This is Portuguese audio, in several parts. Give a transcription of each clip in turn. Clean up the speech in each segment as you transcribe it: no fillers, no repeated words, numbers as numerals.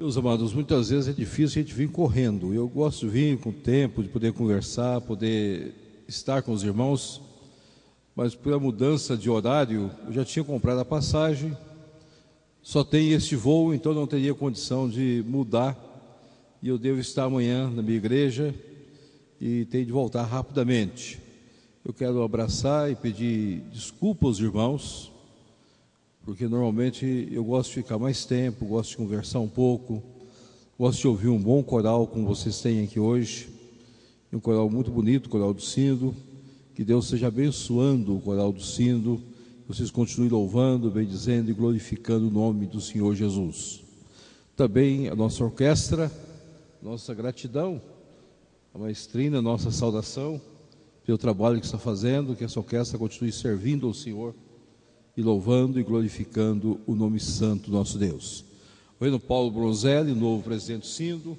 Meus amados, muitas vezes é difícil a gente vir correndo. Eu gosto de vir com tempo, de poder conversar, poder estar com os irmãos, mas pela mudança de horário, eu já tinha comprado a passagem, só tem este voo, então não teria condição de mudar, e eu devo estar amanhã na minha igreja e tenho de voltar rapidamente. Eu quero abraçar e pedir desculpa aos irmãos, porque normalmente eu gosto de ficar mais tempo, gosto de conversar um pouco, gosto de ouvir um bom coral como vocês têm aqui hoje, um coral muito bonito, o coral do Sínodo. Que Deus esteja abençoando o coral do Sínodo, que vocês continuem louvando, bendizendo e glorificando o nome do Senhor Jesus. Também a nossa orquestra, nossa gratidão, a maestrina, nossa saudação pelo trabalho que está fazendo, que essa orquestra continue servindo ao Senhor e louvando e glorificando o nome santo do nosso Deus. O Reino Paulo Bronzelli, novo presidente do Sínodo,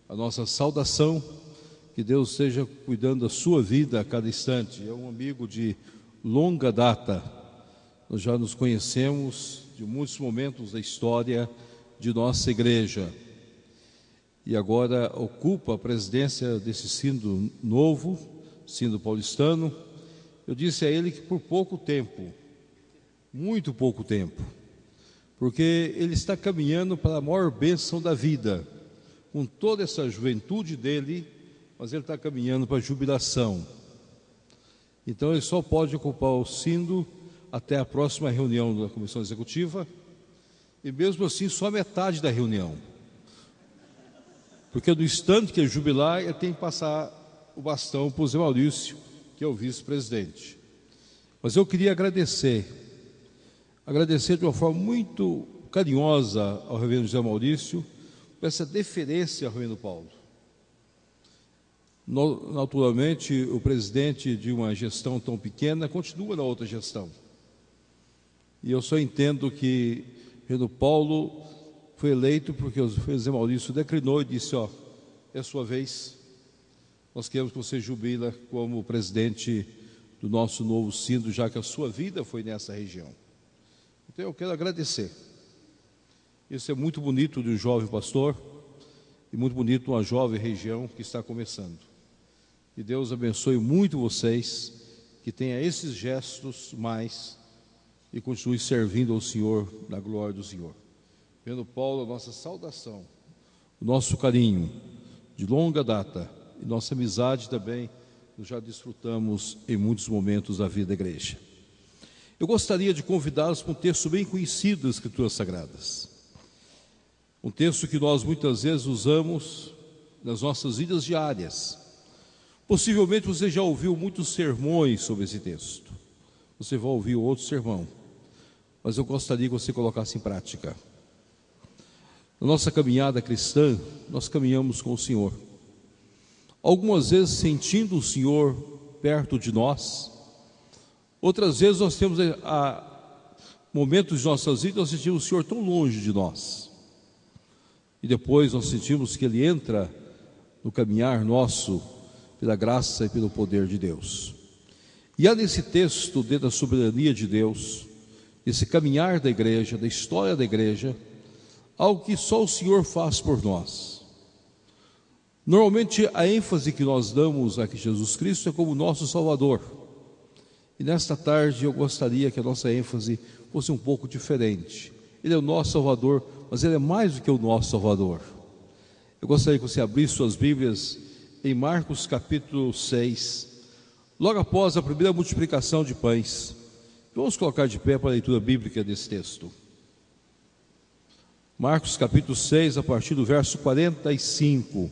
a nossa saudação, que Deus esteja cuidando da sua vida a cada instante. É um amigo de longa data, nós já nos conhecemos de muitos momentos da história de nossa igreja, e agora ocupa a presidência desse sínodo novo, sínodo paulistano. Eu disse a ele que por pouco tempo, muito pouco tempo, porque ele está caminhando para a maior bênção da vida, com toda essa juventude dele, mas ele está caminhando para a jubilação. Então ele só pode ocupar o sínodo até a próxima reunião da comissão executiva, e mesmo assim só metade da reunião, porque no instante que ele jubilar, ele tem que passar o bastão para o Zé Maurício, que é o vice-presidente. Mas eu queria agradecer de uma forma muito carinhosa ao reverendo Zé Maurício, por essa deferência ao reverendo Paulo. Naturalmente, o presidente de uma gestão tão pequena continua na outra gestão. E eu só entendo que o reverendo Paulo foi eleito porque o Zé Maurício declinou e disse: ó, é a sua vez, nós queremos que você jubila como presidente do nosso novo sínodo, já que a sua vida foi nessa região. Então eu quero agradecer. Isso é muito bonito de um jovem pastor e muito bonito de uma jovem região que está começando. Que Deus abençoe muito vocês, que tenha esses gestos mais e continue servindo ao Senhor na glória do Senhor. Vendo Paulo, a nossa saudação, o nosso carinho de longa data e nossa amizade também, nós já desfrutamos em muitos momentos da vida da igreja. Eu gostaria de convidá-los para um texto bem conhecido das Escrituras Sagradas. Um texto que nós muitas vezes usamos nas nossas vidas diárias. Possivelmente você já ouviu muitos sermões sobre esse texto. Você vai ouvir outro sermão. Mas eu gostaria que você colocasse em prática. Na nossa caminhada cristã, nós caminhamos com o Senhor. Algumas vezes sentindo o Senhor perto de nós. Outras vezes nós temos momentos de nossas vidas, nós sentimos o Senhor tão longe de nós. E depois nós sentimos que Ele entra no caminhar nosso, pela graça e pelo poder de Deus. E há nesse texto, dentro da soberania de Deus, esse caminhar da igreja, da história da igreja, algo que só o Senhor faz por nós. Normalmente a ênfase que nós damos a Jesus Cristo é como nosso Salvador. E nesta tarde eu gostaria que a nossa ênfase fosse um pouco diferente. Ele é o nosso Salvador, mas Ele é mais do que o nosso Salvador. Eu gostaria que você abrisse suas Bíblias em Marcos capítulo 6, logo após a primeira multiplicação de pães. Vamos colocar de pé para a leitura bíblica desse texto. Marcos capítulo 6, a partir do verso 45.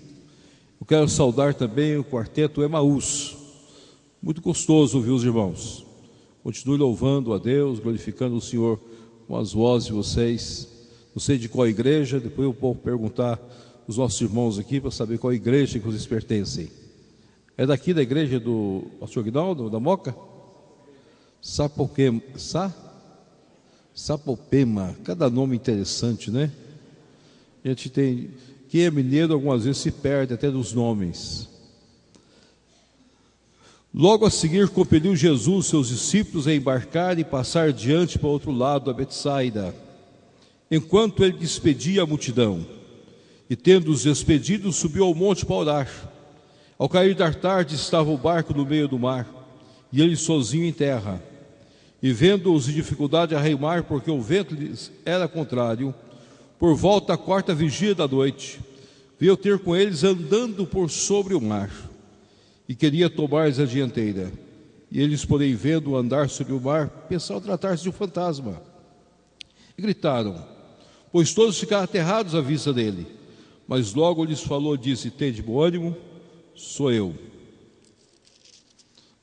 Eu quero saudar também o quarteto Emaús. Muito gostoso ouvir os irmãos. Continue louvando a Deus, glorificando o Senhor com as vozes de vocês. Não sei de qual igreja, depois eu vou perguntar os nossos irmãos aqui para saber qual igreja que vocês pertencem. É daqui da igreja do pastor Guinaldo, da Moca? Sapopema, cada nome interessante, né? A gente tem, quem é mineiro algumas vezes se perde até dos nomes. Logo a seguir compeliu Jesus seus discípulos a embarcar e passar diante para o outro lado da Betsaida. Enquanto ele despedia a multidão, E tendo-os despedido, subiu ao monte para orar. Ao cair da tarde estava o barco no meio do mar, e ele sozinho em terra. E vendo-os em dificuldade a remar, porque o vento lhes era contrário, por volta da 4ª vigília da noite, veio ter com eles andando por sobre o mar, e queria tomar-lhes a dianteira. E eles, porém, vendo andar sobre o mar, pensaram tratar-se de um fantasma. E gritaram, pois todos ficaram aterrados à vista dele. Mas logo lhes falou, disse, tende bom ânimo, sou eu.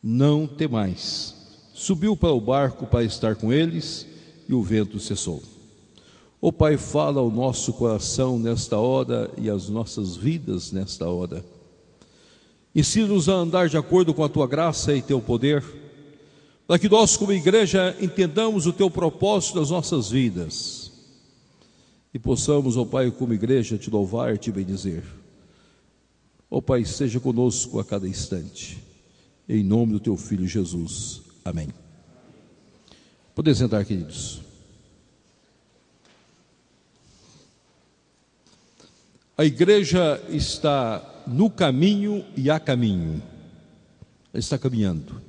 Não temais. Subiu para o barco para estar com eles, e o vento cessou. Ó Pai, fala ao nosso coração nesta hora e às nossas vidas nesta hora. Ensina-nos a andar de acordo com a Tua graça e Teu poder, para que nós, como igreja, entendamos o Teu propósito nas nossas vidas e possamos, ó Pai, como igreja, Te louvar e Te bendizer. Ó Pai, esteja conosco a cada instante, em nome do Teu Filho Jesus. Amém. Podem sentar, queridos. A igreja está no caminho e a caminho. Ela está caminhando.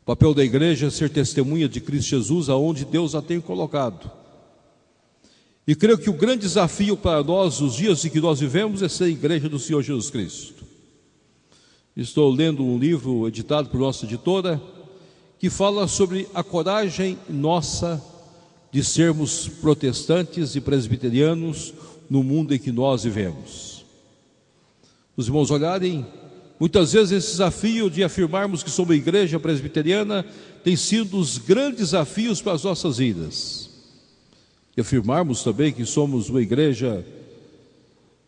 O papel da igreja é ser testemunha de Cristo Jesus aonde Deus a tem colocado. E creio que o grande desafio para nós, os dias em que nós vivemos, é ser a igreja do Senhor Jesus Cristo. Estou lendo um livro editado por nossa editora, que fala sobre a coragem nossa de sermos protestantes e presbiterianos no mundo em que nós vivemos. Os irmãos olharem, muitas vezes esse desafio de afirmarmos que somos uma igreja presbiteriana tem sido um dos grandes desafios para as nossas vidas. E afirmarmos também que somos uma igreja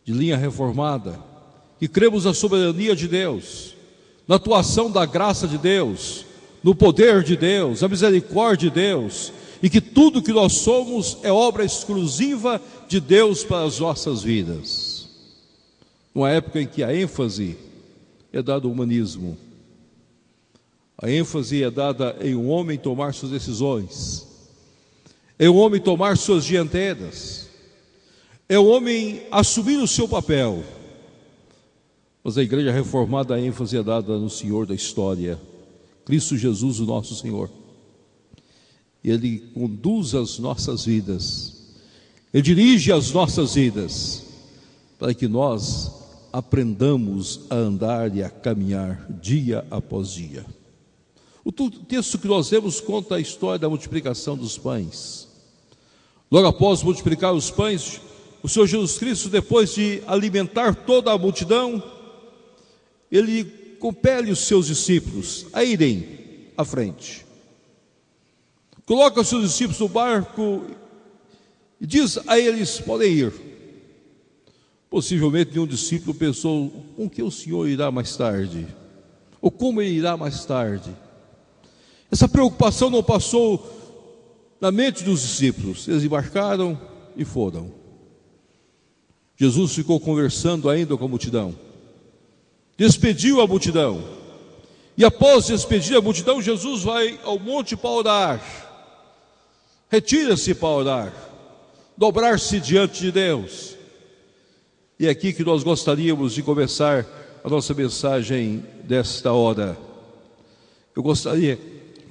de linha reformada, que cremos na soberania de Deus, na atuação da graça de Deus, no poder de Deus, na misericórdia de Deus, e que tudo que nós somos é obra exclusiva de Deus para as nossas vidas. Numa época em que a ênfase é dada ao humanismo, a ênfase é dada em um homem tomar suas decisões, é um homem tomar suas dianteiras, é um homem assumir o seu papel. Mas a igreja reformada, a ênfase é dada no Senhor da história, Cristo Jesus, o nosso Senhor. Ele conduz as nossas vidas, Ele dirige as nossas vidas, para que nós aprendamos a andar e a caminhar dia após dia. O texto que nós lemos conta a história da multiplicação dos pães. Logo após multiplicar os pães, o Senhor Jesus Cristo, depois de alimentar toda a multidão, Ele compele os seus discípulos a irem à frente. Coloca os seus discípulos no barco e diz a eles, podem ir. Possivelmente nenhum discípulo pensou, com que o Senhor irá mais tarde? Ou como Ele irá mais tarde? Essa preocupação não passou na mente dos discípulos. Eles embarcaram e foram. Jesus ficou conversando ainda com a multidão. Despediu a multidão. E após despedir a multidão, Jesus vai ao monte para orar. Retira-se para orar, dobrar-se diante de Deus. E é aqui que nós gostaríamos de começar a nossa mensagem desta hora. Eu gostaria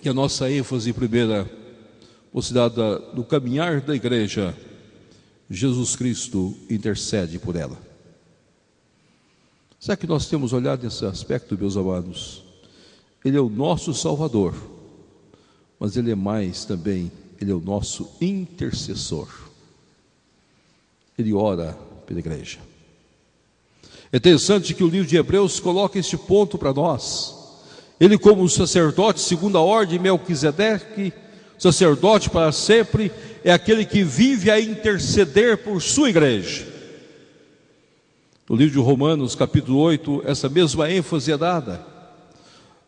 que a nossa ênfase primeira fosse dada no caminhar da igreja. Jesus Cristo intercede por ela. Será que nós temos olhado nesse aspecto, meus amados? Ele é o nosso Salvador, mas Ele é mais também, Ele é o nosso intercessor. Ele ora pela igreja. É interessante que o livro de Hebreus coloca este ponto para nós. Ele, como sacerdote segundo a ordem de Melquisedeque, sacerdote para sempre, é aquele que vive a interceder por sua igreja. No livro de Romanos, capítulo 8, essa mesma ênfase é dada.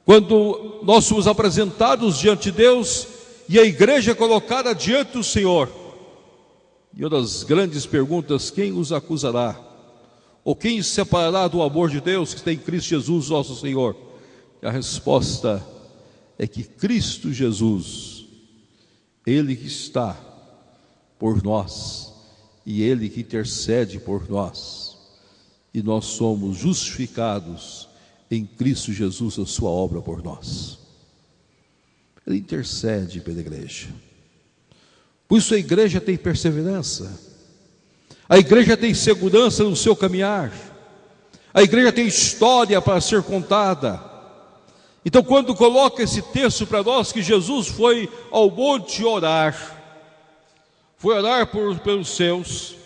Quando nós somos apresentados diante de Deus e a igreja é colocada diante do Senhor, e uma das grandes perguntas, quem os acusará? Ou quem se separará do amor de Deus que tem em Cristo Jesus, nosso Senhor? E a resposta é que Cristo Jesus, Ele que está por nós, e Ele que intercede por nós, e nós somos justificados em Cristo Jesus, a sua obra por nós. Ele intercede pela igreja. Por isso a igreja tem perseverança, a igreja tem segurança no seu caminhar, a igreja tem história para ser contada. Então, quando coloca esse texto para nós, que Jesus foi ao monte orar, foi orar pelos seus,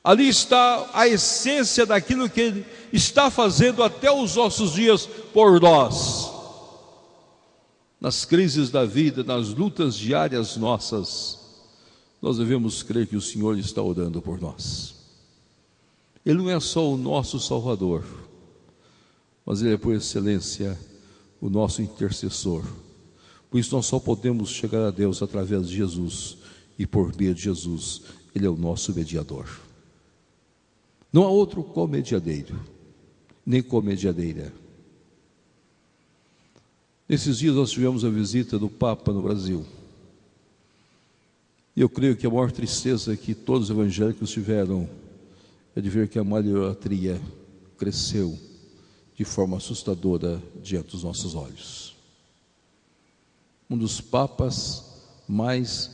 ali está a essência daquilo que Ele está fazendo até os nossos dias por nós. Nas crises da vida, nas lutas diárias nossas, nós devemos crer que o Senhor está orando por nós. Ele não é só o nosso Salvador, mas Ele é por excelência o nosso intercessor. Por isso nós só podemos chegar a Deus através de Jesus, e por meio de Jesus Ele é o nosso mediador. Não há outro comediadeiro, nem comediadeira. Nesses dias nós tivemos a visita do Papa no Brasil, e eu creio que a maior tristeza que todos os evangélicos tiveram é de ver que a idolatria cresceu de forma assustadora diante dos nossos olhos. Um dos papas mais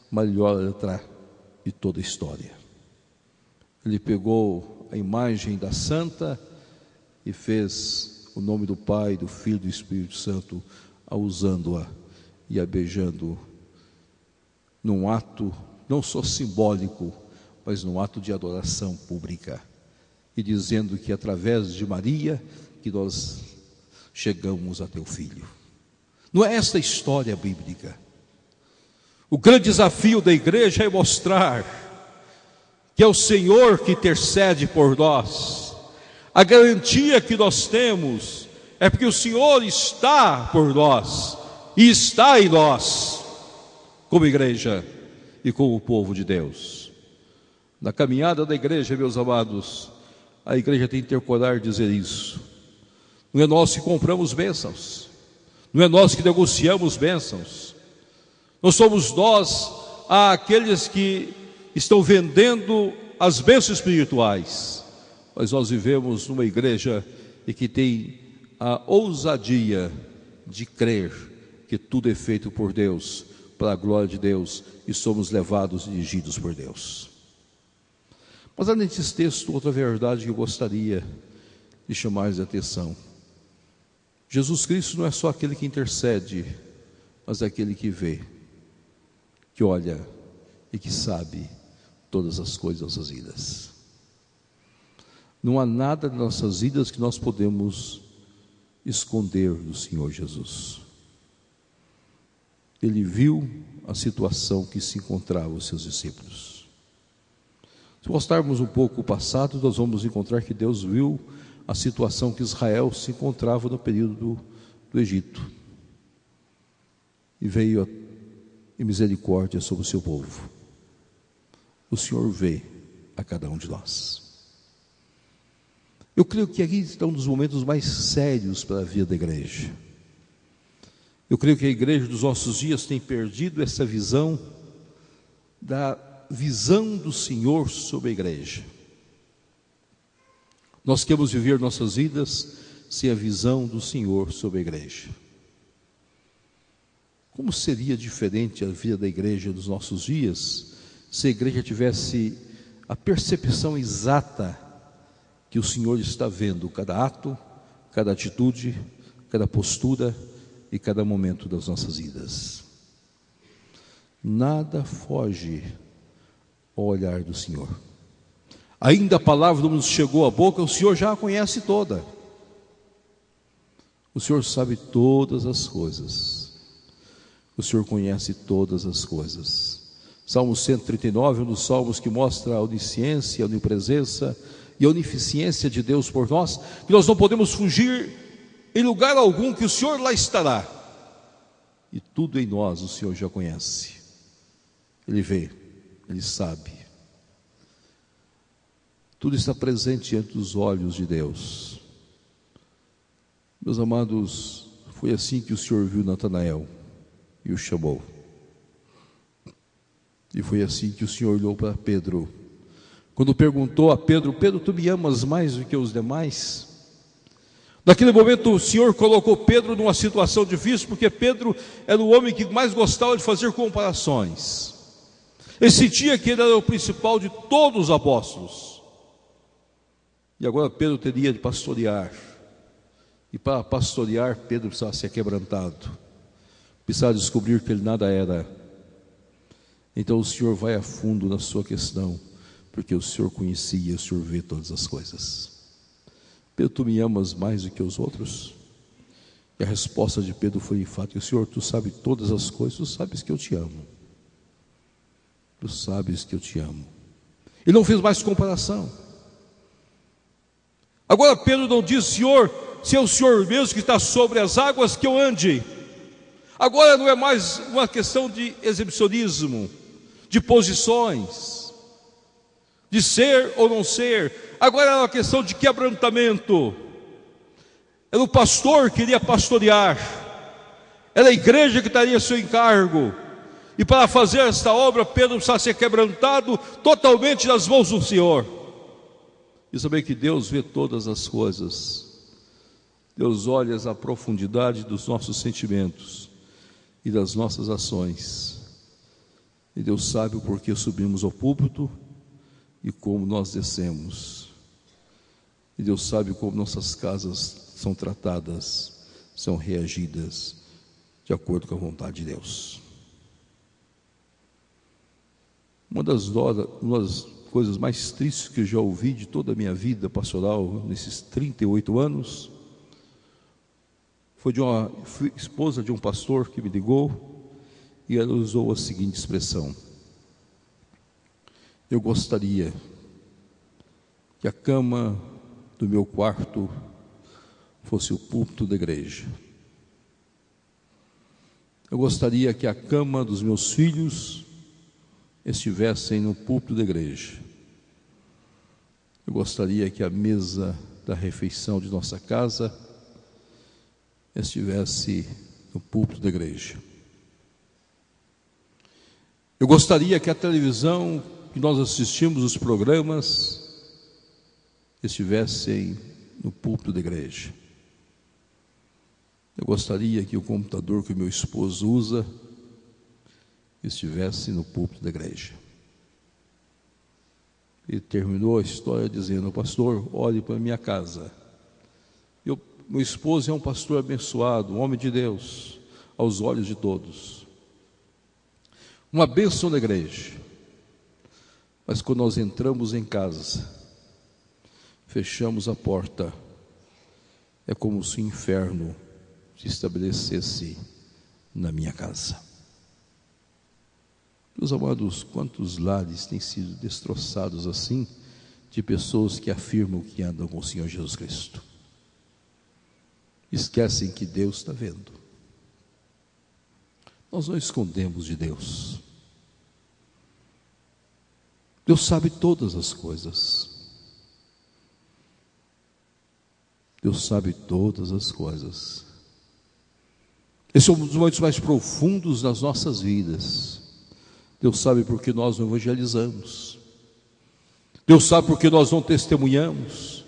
idólatra de toda a história. Ele pegou a imagem da santa e fez o nome do Pai, do Filho e do Espírito Santo, usando-a e a beijando, num ato não só simbólico, mas num ato de adoração pública, e dizendo que através de Maria que nós chegamos a teu Filho. Não é esta a história bíblica. O grande desafio da igreja é mostrar que é o Senhor que intercede por nós. A garantia que nós temos é porque o Senhor está por nós e está em nós, como igreja e como povo de Deus. Na caminhada da igreja, meus amados, a igreja tem que ter coragem de dizer isso. Não é nós que compramos bênçãos, não é nós que negociamos bênçãos, não somos nós aqueles que estão vendendo as bênçãos espirituais, mas nós vivemos numa igreja e que tem a ousadia de crer que tudo é feito por Deus, para a glória de Deus, e somos levados e dirigidos por Deus. Mas além desse texto, outra verdade que eu gostaria de chamar a atenção: Jesus Cristo não é só aquele que intercede, mas é aquele que vê, que olha e que sabe todas as coisas das nossas vidas. Não há nada nas nossas vidas que nós podemos esconder do Senhor Jesus. Ele viu a situação que se encontravam os seus discípulos. Se mostrarmos um pouco o passado, nós vamos encontrar que Deus viu a situação que Israel se encontrava no período do Egito, e veio em misericórdia sobre o seu povo. O Senhor vê a cada um de nós. Eu creio que aqui está um dos momentos mais sérios para a vida da igreja. Eu creio que a igreja dos nossos dias tem perdido essa visão da visão do Senhor sobre a igreja. Nós queremos viver nossas vidas sem a visão do Senhor sobre a igreja. Como seria diferente a vida da igreja dos nossos dias se a igreja tivesse a percepção exata que o Senhor está vendo cada ato, cada atitude, cada postura e cada momento das nossas vidas? Nada foge ao olhar do Senhor. Ainda a palavra não nos chegou à boca, o Senhor já a conhece toda. O Senhor sabe todas as coisas. O Senhor conhece todas as coisas. Salmo 139 é um dos salmos que mostra a onisciência, a onipresença e a onisciência de Deus por nós, que nós não podemos fugir em lugar algum, que o Senhor lá estará. E tudo em nós o Senhor já conhece. Ele vê, Ele sabe. Tudo está presente diante dos olhos de Deus. Meus amados, foi assim que o Senhor viu Natanael e o chamou. E foi assim que o Senhor olhou para Pedro quando perguntou a Pedro: Pedro, tu me amas mais do que os demais? Naquele momento o Senhor colocou Pedro numa situação difícil, porque Pedro era o homem que mais gostava de fazer comparações. Ele sentia que ele era o principal de todos os apóstolos. E agora Pedro teria de pastorear. E para pastorear, Pedro precisava ser quebrantado, precisava descobrir que ele nada era. Então o Senhor vai a fundo na sua questão, porque o Senhor conhecia, o Senhor vê todas as coisas. Pedro, tu me amas mais do que os outros? E a resposta de Pedro foi enfática: Senhor, tu sabes todas as coisas, tu sabes que eu te amo. Tu sabes que eu te amo. Ele não fez mais comparação. Agora Pedro não diz: Senhor, se é o Senhor mesmo que está sobre as águas, que eu ande. Agora não é mais uma questão de exibicionismo, de posições, de ser ou não ser. Agora é uma questão de quebrantamento. Era o pastor que iria pastorear, era a igreja que daria seu encargo. E para fazer esta obra, Pedro precisava ser quebrantado totalmente nas mãos do Senhor. E saber que Deus vê todas as coisas. Deus olha a profundidade dos nossos sentimentos e das nossas ações. E Deus sabe o porquê subimos ao púlpito e como nós descemos. E Deus sabe como nossas casas são tratadas, são reagidas de acordo com a vontade de Deus. Uma das coisas mais tristes que eu já ouvi de toda a minha vida pastoral, nesses 38 anos, foi de uma esposa de um pastor que me ligou e ela usou a seguinte expressão: eu gostaria que a cama do meu quarto fosse o púlpito da igreja. Eu gostaria que a cama dos meus filhos estivessem no púlpito da igreja. Eu gostaria que a mesa da refeição de nossa casa estivesse no púlpito da igreja. Eu gostaria que a televisão que nós assistimos, os programas, estivessem no púlpito da igreja. Eu gostaria que o computador que o meu esposo usa estivesse no púlpito da igreja. E terminou a história dizendo: pastor, olhe para a minha casa. Meu esposo é um pastor abençoado, um homem de Deus, aos olhos de todos. Uma bênção da igreja. Mas quando nós entramos em casa, fechamos a porta, é como se o inferno se estabelecesse na minha casa. Meus amados, quantos lares têm sido destroçados assim, de pessoas que afirmam que andam com o Senhor Jesus Cristo. Esquecem que Deus está vendo. Nós não escondemos de Deus. Deus sabe todas as coisas. Deus sabe todas as coisas. Esse é um dos momentos mais profundos das nossas vidas. Deus sabe porque nós não evangelizamos. Deus sabe porque nós não testemunhamos.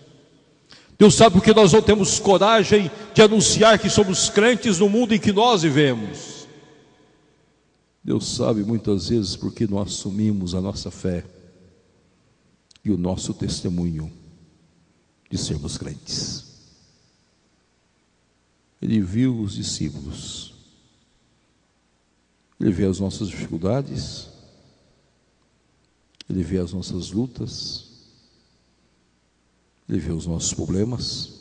Deus sabe porque nós não temos coragem de anunciar que somos crentes no mundo em que nós vivemos. Deus sabe muitas vezes porque não assumimos a nossa fé e o nosso testemunho de sermos crentes. Ele viu os discípulos. Ele vê as nossas dificuldades, Ele vê as nossas lutas, Ele vê os nossos problemas,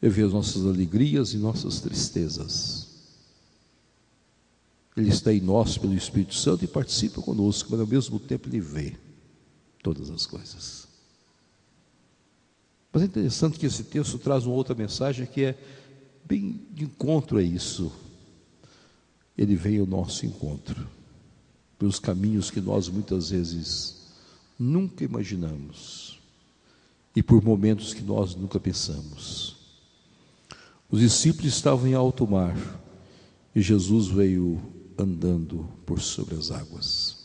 Ele vê as nossas alegrias e nossas tristezas. Ele está em nós pelo Espírito Santo e participa conosco, mas ao mesmo tempo Ele vê todas as coisas. Mas é interessante que esse texto traz uma outra mensagem que é bem de encontro a isso. Ele veio ao nosso encontro, pelos caminhos que nós muitas vezes nunca imaginamos, e por momentos que nós nunca pensamos. Os discípulos estavam em alto mar, e Jesus veio andando por sobre as águas.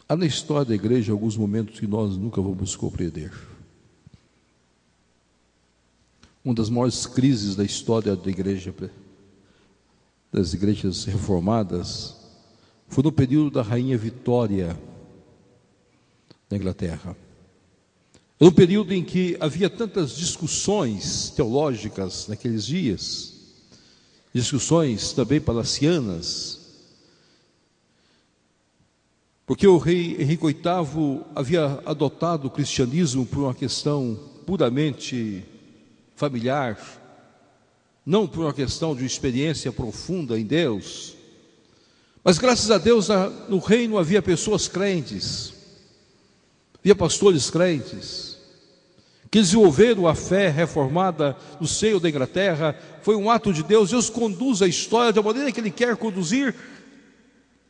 Há na história da igreja alguns momentos que nós nunca vamos compreender. Uma das maiores crises da história da igreja, das igrejas reformadas, foi no período da Rainha Vitória, na Inglaterra. Era um período em que havia tantas discussões teológicas naqueles dias, discussões também palacianas, porque o rei Henrique VIII havia adotado o cristianismo por uma questão puramente familiar, não por uma questão de experiência profunda em Deus. Mas graças a Deus no reino havia pessoas crentes, havia pastores crentes, que desenvolveram a fé reformada no seio da Inglaterra. Foi um ato de Deus. Deus conduz a história da maneira que Ele quer conduzir,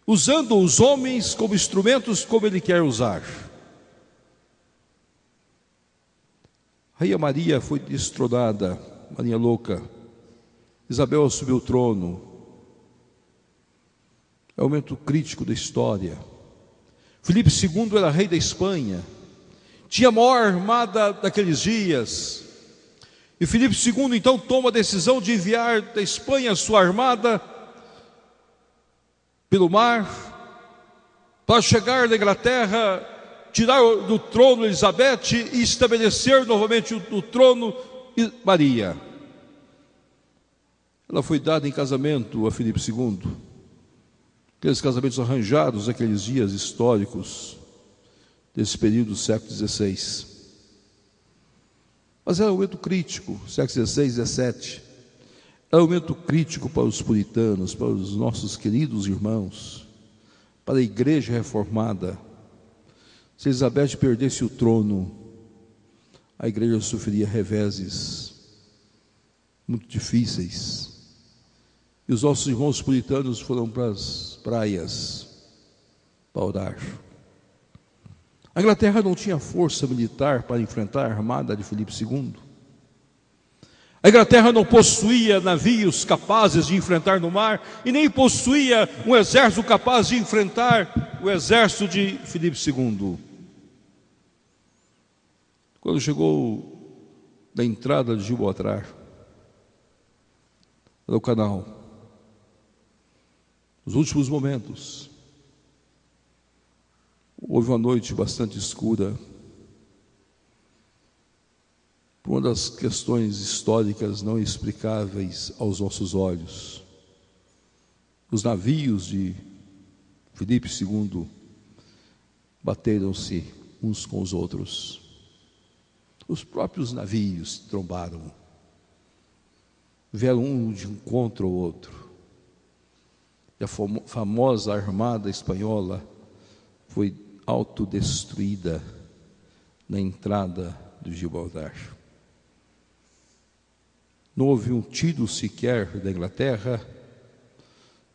usando os homens como instrumentos como Ele quer usar. Rainha Maria foi destronada, Maria louca. Isabel assumiu o trono. É um momento crítico da história. Filipe II era rei da Espanha, tinha a maior armada daqueles dias. E Filipe II então toma a decisão de enviar da Espanha a sua armada pelo mar, para chegar na Inglaterra, tirar do trono Elizabeth e estabelecer novamente no trono Maria. Ela foi dada em casamento a Filipe II, aqueles casamentos arranjados naqueles dias históricos, desse período do século XVI. Mas era um momento crítico, século XVI, XVII, era um momento crítico para os puritanos, para os nossos queridos irmãos, para a igreja reformada. Se Elizabeth perdesse o trono, a igreja sofreria reveses muito difíceis. E os nossos irmãos puritanos foram para as praias para orar. A Inglaterra não tinha força militar para enfrentar a armada de Filipe II. A Inglaterra não possuía navios capazes de enfrentar no mar, e nem possuía um exército capaz de enfrentar o exército de Filipe II. Quando chegou da entrada de Gibraltar, no canal, nos últimos momentos, houve uma noite bastante escura, por uma das questões históricas não explicáveis aos nossos olhos. Os navios de Filipe II bateram-se uns com os outros. Os próprios navios trombaram, vieram um de encontro ao outro. E a famosa armada espanhola foi autodestruída na entrada do Gibraltar. Não houve um tiro sequer da Inglaterra,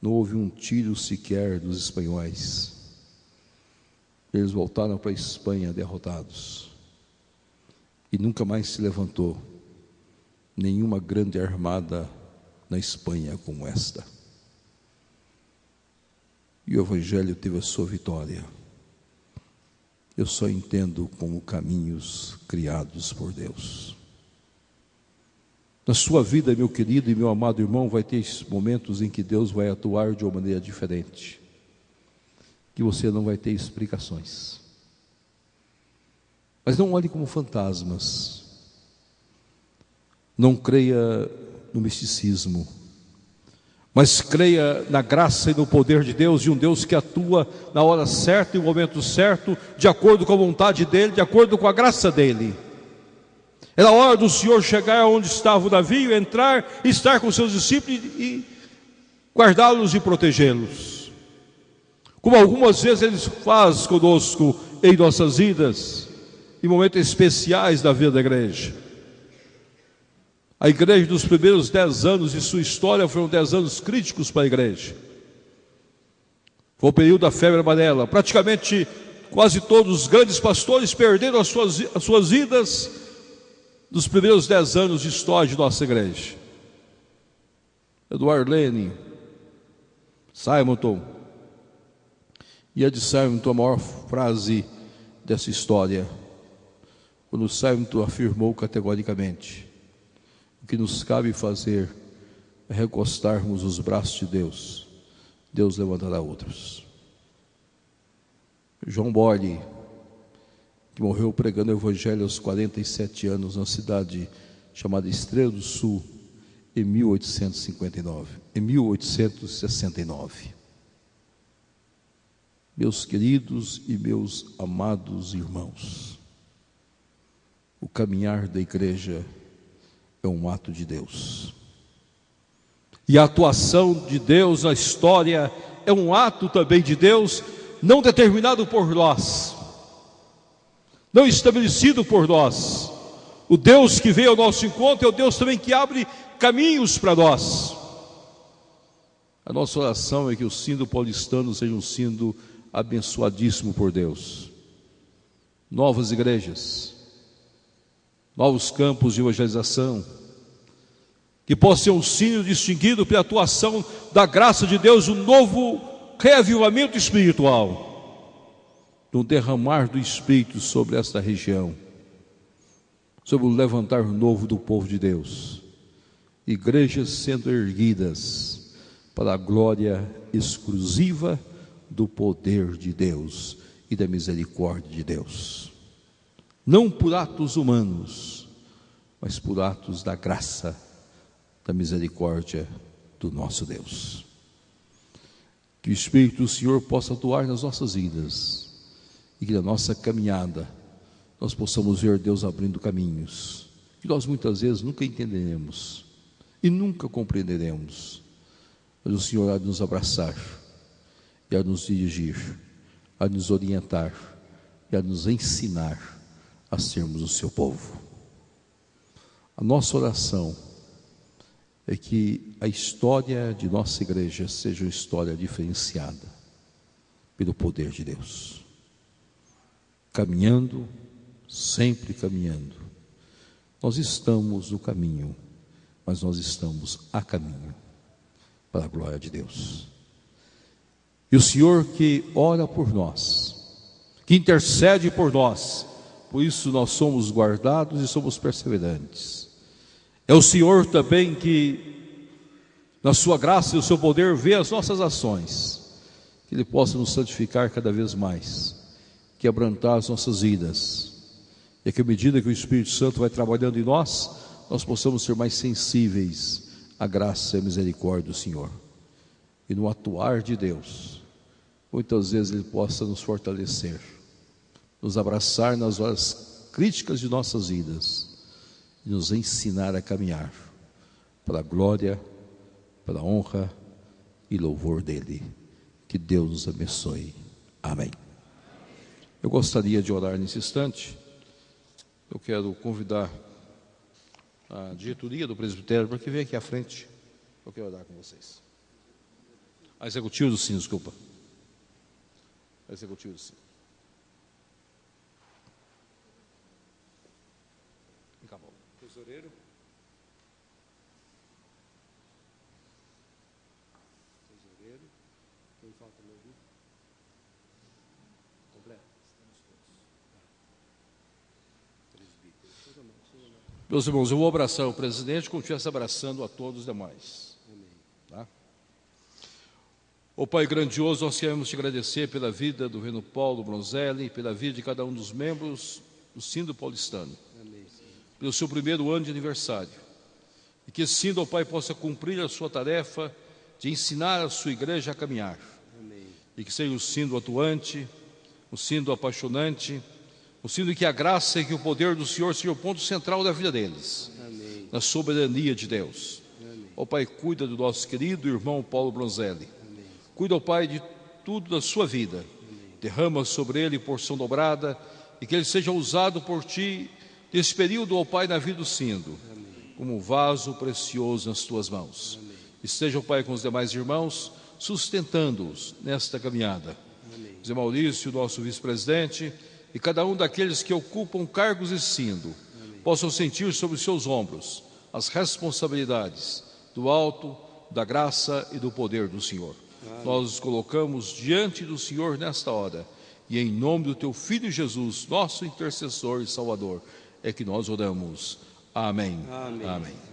não houve um tiro sequer dos espanhóis. Eles voltaram para a Espanha derrotados. E nunca mais se levantou nenhuma grande armada na Espanha como esta. E o Evangelho teve a sua vitória. Eu só entendo como caminhos criados por Deus. Na sua vida, meu querido e meu amado irmão, vai ter momentos em que Deus vai atuar de uma maneira diferente, que você não vai ter explicações. Mas não olhe como fantasmas, não creia no misticismo, mas creia na graça e no poder de Deus, de um Deus que atua na hora certa e no momento certo, de acordo com a vontade dEle, de acordo com a graça dEle. Era a hora do Senhor chegar onde estava o navio, entrar e estar com seus discípulos e guardá-los e protegê-los. Como algumas vezes Ele faz conosco em nossas vidas, em momentos especiais da vida da igreja. A igreja dos primeiros 10 anos de sua história foram 10 anos críticos para a igreja. Foi o período da febre amarela. Praticamente quase todos os grandes pastores perderam as suas vidas dos primeiros 10 anos de história de nossa igreja. Edward Lane, Simonton, E a de Simon, a maior frase dessa história, quando Simon afirmou categoricamente: o que nos cabe fazer é recostarmos os braços de Deus, Deus levantará outros. João Boyle, que morreu pregando o Evangelho aos 47 anos, na cidade chamada Estrela do Sul, em 1869. Meus queridos e meus amados irmãos, o caminhar da igreja é um ato de Deus. E a atuação de Deus na história é um ato também de Deus, não determinado por nós, não estabelecido por nós. O Deus que veio ao nosso encontro é o Deus também que abre caminhos para nós. A nossa oração é que o sínodo paulistano seja um sínodo abençoadíssimo por Deus. Novas igrejas, novos campos de evangelização, que possa ser um sínodo distinguido pela atuação da graça de Deus, um novo reavivamento espiritual, um derramar do Espírito sobre esta região, sobre o levantar novo do povo de Deus, igrejas sendo erguidas para a glória exclusiva do poder de Deus e da misericórdia de Deus, não por atos humanos, mas por atos da graça, da misericórdia do nosso Deus. Que o Espírito do Senhor possa atuar nas nossas vidas e que na nossa caminhada nós possamos ver Deus abrindo caminhos que nós muitas vezes nunca entenderemos e nunca compreenderemos, mas o Senhor há de nos abraçar e há de nos dirigir, há de nos orientar e há de nos ensinar a sermos o seu povo. A nossa oração é que a história de nossa igreja seja uma história diferenciada pelo poder de Deus, caminhando, sempre caminhando. Nós estamos no caminho, mas nós estamos a caminho para a glória de Deus. E o Senhor que ora por nós, que intercede por nós, por isso nós somos guardados e somos perseverantes. É o Senhor também que, na sua graça e o seu poder, vê as nossas ações, que Ele possa nos santificar cada vez mais, quebrantar as nossas vidas, e que à medida que o Espírito Santo vai trabalhando em nós, nós possamos ser mais sensíveis à graça e à misericórdia do Senhor. E no atuar de Deus, muitas vezes Ele possa nos fortalecer, nos abraçar nas horas críticas de nossas vidas e nos ensinar a caminhar para a glória, para a honra e louvor dEle. Que Deus nos abençoe. Amém. Eu gostaria de orar nesse instante. Eu quero convidar a diretoria do presbitério para que venha aqui à frente. Eu quero orar com vocês. A executiva do Sino, desculpa. A executiva do Sino. Acabou. Tesoureiro. Tesoureiro. Quem falta no ouvido? Completo. Meus irmãos, eu vou abraçar o presidente como se estivesse abraçando a todos os demais. Tá? Ó Pai grandioso, nós queremos te agradecer pela vida do reverendo Paulo Bronzelli, pela vida de cada um dos membros do Sínodo Paulistano, pelo seu primeiro ano de aniversário. E que esse Sínodo, ó Pai, possa cumprir a sua tarefa de ensinar a sua igreja a caminhar. E que seja um Sínodo atuante, um Sínodo apaixonante, um Sínodo que a graça e que o poder do Senhor seja o ponto central da vida deles, na soberania de Deus. Ó Pai, cuida do nosso querido irmão Paulo Bronzelli. Cuida, ó Pai, de tudo da sua vida. Derrama sobre ele porção dobrada e que ele seja usado por Ti nesse período, ó Pai, na vida do Sínodo, como um vaso precioso nas Tuas mãos. Esteja, ó Pai, com os demais irmãos, sustentando-os nesta caminhada. Zé Maurício, nosso vice-presidente, e cada um daqueles que ocupam cargos de Sínodo possam sentir sobre os seus ombros as responsabilidades do alto, da graça e do poder do Senhor. nós nos colocamos diante do Senhor nesta hora. E em nome do teu Filho Jesus, nosso intercessor e Salvador, é que nós oramos. Amém. Amém. Amém.